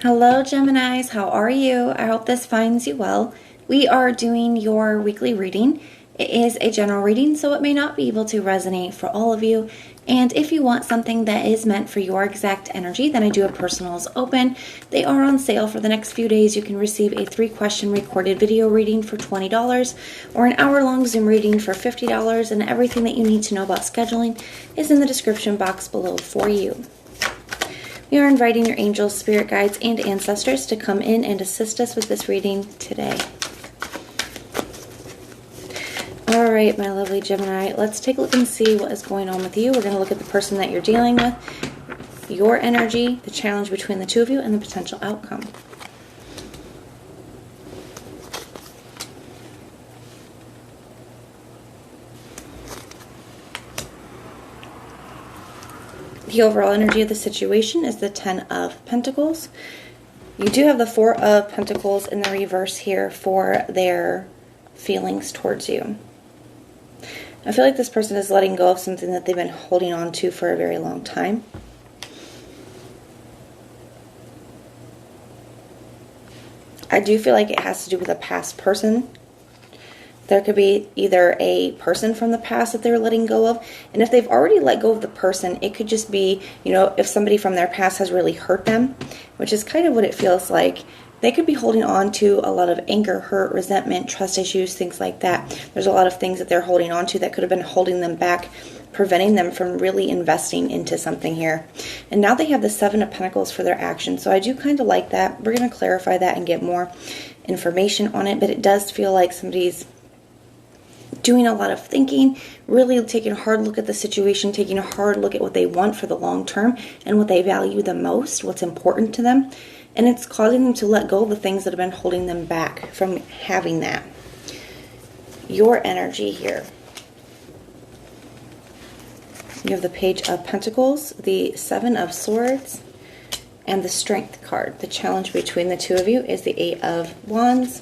Hello, Geminis. How are you? I hope this finds you well. We are doing your weekly reading. It is a general reading, so it may not be able to resonate for all of you. And if you want something that is meant for your exact energy, then I do have personals open. They are on sale for the next few days. You can receive a 3-question recorded video reading for $20 or an hour-long Zoom reading for $50, and everything that you need to know about scheduling is in the description box below for you. We are inviting your angels, spirit guides, and ancestors to come in and assist us with this reading today. All right, my lovely Gemini, let's take a look and see what is going on with you. We're going to look at the person that you're dealing with, your energy, the challenge between the two of you, and the potential outcome. The overall energy of the situation is the 10 of Pentacles. You do have the 4 of Pentacles in the reverse here for their feelings towards you. I feel like this person is letting go of something that they've been holding on to for a very long time. I do feel like it has to do with a past person. There could be either a person from the past that they're letting go of. And if they've already let go of the person, it could just be, if somebody from their past has really hurt them, which is kind of what it feels like. They could be holding on to a lot of anger, hurt, resentment, trust issues, things like that. There's a lot of things that they're holding on to that could have been holding them back, preventing them from really investing into something here. And now they have the 7 of Pentacles for their action. So I do kind of like that. We're going to clarify that and get more information on it. But it does feel like somebody's doing a lot of thinking, really taking a hard look at the situation, taking a hard look at what they want for the long term and what they value the most, what's important to them. And it's causing them to let go of the things that have been holding them back from having that. Your energy here. You have the Page of Pentacles, the 7 of Swords, and the Strength card. The challenge between the two of you is the 8 of Wands,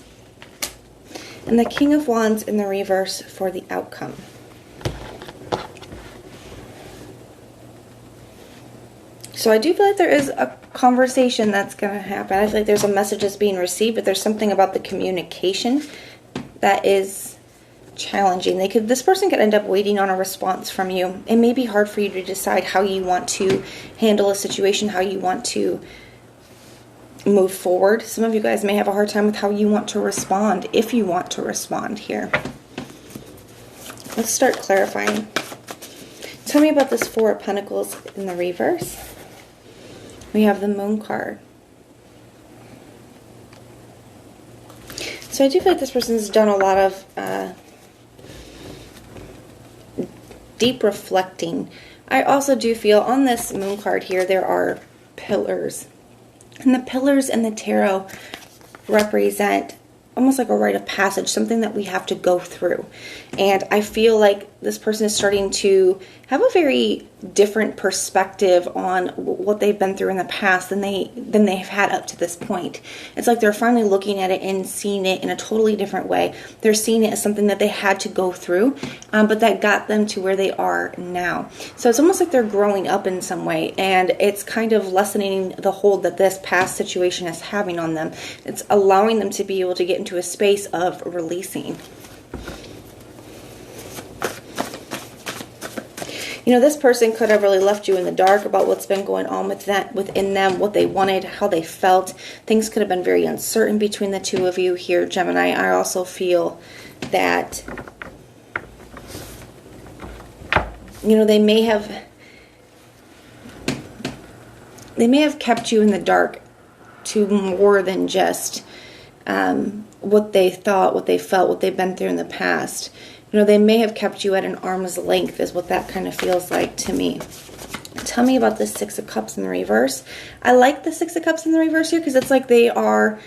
and the King of Wands in the reverse for the outcome. So I do feel like there is a conversation that's going to happen. I feel like there's a message that's being received, but there's something about the communication that is challenging. This person could end up waiting on a response from you. It may be hard for you to decide how you want to handle a situation, how you want to move forward. Some of you guys may have a hard time with how you want to respond, if you want to respond here. Let's start clarifying. Tell me about this 4 of Pentacles in the reverse. We have the Moon card. So I do feel like this person's done a lot of deep reflecting. I also do feel on this Moon card here, there are pillars. And the pillars in the tarot represent almost like a rite of passage, something that we have to go through. And I feel like this person is starting to have a very different perspective on what they've been through in the past than they've had up to this point. It's like they're finally looking at it and seeing it in a totally different way. They're seeing it as something that they had to go through, but that got them to where they are now. So it's almost like they're growing up in some way, and it's kind of lessening the hold that this past situation is having on them. It's allowing them to be able to get into a space of releasing. This person could have really left you in the dark about what's been going on within them, what they wanted, how they felt. Things could have been very uncertain between the two of you here, Gemini. I also feel that, they may have kept you in the dark to more than just what they thought, what they felt, what they've been through in the past. They may have kept you at an arm's length is what that kind of feels like to me. Tell me about the 6 of Cups in the reverse. I like the 6 of Cups in the reverse here because it's like they are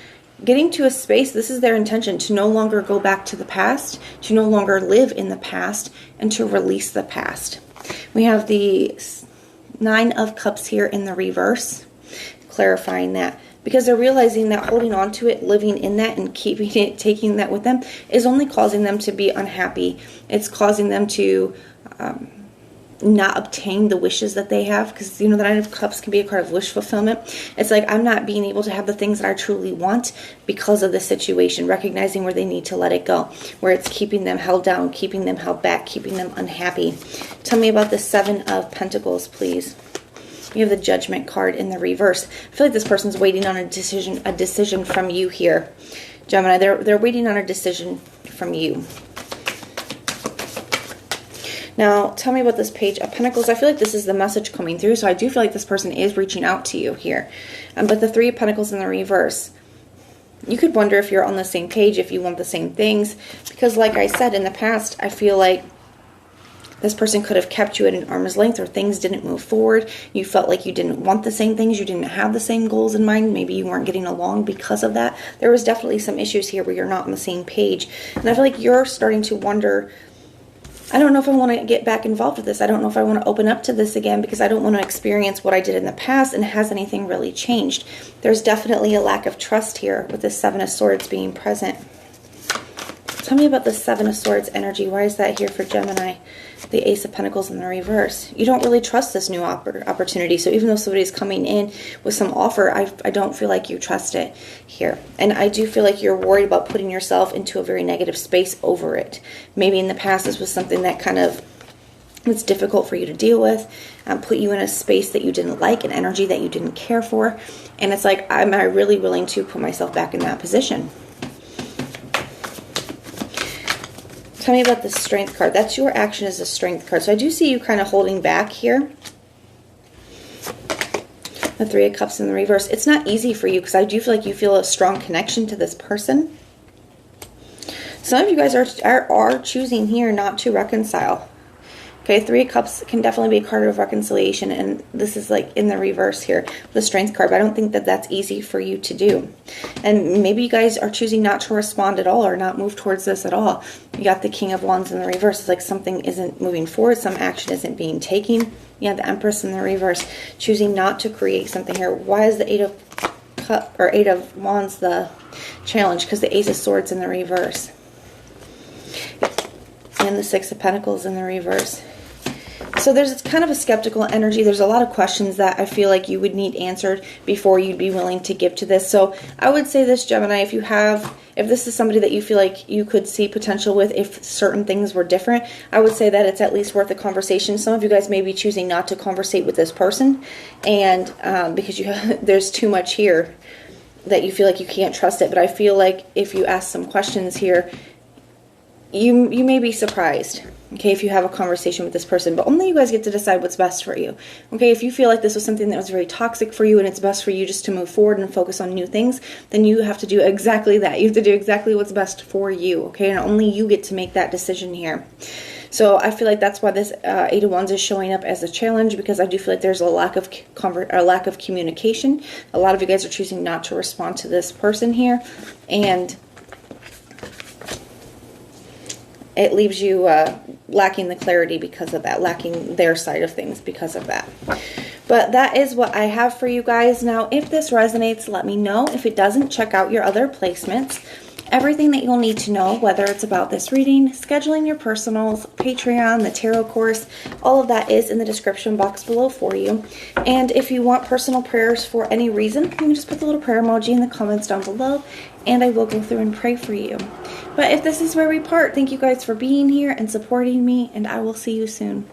getting to a space, this is their intention, to no longer go back to the past, to no longer live in the past, and to release the past. We have the 9 of Cups here in the reverse, clarifying that. Because they're realizing that holding on to it, living in that, and keeping it, taking that with them, is only causing them to be unhappy. It's causing them to not obtain the wishes that they have, because you know the Nine of Cups can be a card of wish fulfillment. It's like, I'm not being able to have the things that I truly want because of the situation, recognizing where they need to let it go, where it's keeping them held down, keeping them held back, keeping them unhappy. Tell me about the Seven of Pentacles, please. You have the Judgment card in the reverse. I feel like this person's waiting on a decision from you here, Gemini. They're waiting on a decision from you. Now, tell me about this Page of Pentacles. I feel like this is the message coming through, so I do feel like this person is reaching out to you here. But the Three of Pentacles in the reverse, you could wonder if you're on the same page, if you want the same things. Because like I said, in the past, I feel like this person could have kept you at an arm's length, or things didn't move forward. You felt like you didn't want the same things. You didn't have the same goals in mind. Maybe you weren't getting along because of that. There was definitely some issues here where you're not on the same page. And I feel like you're starting to wonder, I don't know if I want to get back involved with this. I don't know if I want to open up to this again, because I don't want to experience what I did in the past. And has anything really changed? There's definitely a lack of trust here with the Seven of Swords being present. Tell me about the Seven of Swords energy. Why is that here for Gemini? The Ace of Pentacles in the reverse. You don't really trust this new opportunity. So even though somebody's coming in with some offer, I don't feel like you trust it here. And I do feel like you're worried about putting yourself into a very negative space over it. Maybe in the past this was something that kind of was difficult for you to deal with, put you in a space that you didn't like, an energy that you didn't care for. And it's like, am I really willing to put myself back in that position? Tell me about the Strength card. That's your action as a Strength card. So I do see you kind of holding back here. The Three of Cups in the reverse. It's not easy for you, because I do feel like you feel a strong connection to this person. Some of you guys are choosing here not to reconcile. Okay, Three of Cups can definitely be a card of reconciliation, and this is like in the reverse here, the Strength card, but I don't think that that's easy for you to do. And maybe you guys are choosing not to respond at all, or not move towards this at all. You got the King of Wands in the reverse. It's like something isn't moving forward, some action isn't being taken. You have the Empress in the reverse, choosing not to create something here. Why is the Eight of Wands the challenge? Because the Ace of Swords in the reverse. And the Six of Pentacles in the reverse. So there's kind of a skeptical energy. There's a lot of questions that I feel like you would need answered before you'd be willing to give to this. So I would say this, Gemini, if this is somebody that you feel like you could see potential with if certain things were different, I would say that it's at least worth a conversation. Some of you guys may be choosing not to conversate with this person, and because there's too much here that you feel like you can't trust it. But I feel like if you ask some questions here, you may be surprised, okay, if you have a conversation with this person. But only you guys get to decide what's best for you. Okay, if you feel like this was something that was very toxic for you and it's best for you just to move forward and focus on new things, then you have to do exactly that. You have to do exactly what's best for you, okay? And only you get to make that decision here. So I feel like that's why this Eight of Wands is showing up as a challenge, because I do feel like there's a lack of communication. A lot of you guys are choosing not to respond to this person here, and it leaves you lacking the clarity because of that, lacking their side of things because of that. But that is what I have for you guys. Now, if this resonates, let me know. If it doesn't, check out your other placements. Everything that you'll need to know, whether it's about this reading, scheduling your personals, Patreon, the tarot course, all of that is in the description box below for you. And if you want personal prayers for any reason, you can just put the little prayer emoji in the comments down below, and I will go through and pray for you. But if this is where we part, thank you guys for being here and supporting me, and I will see you soon.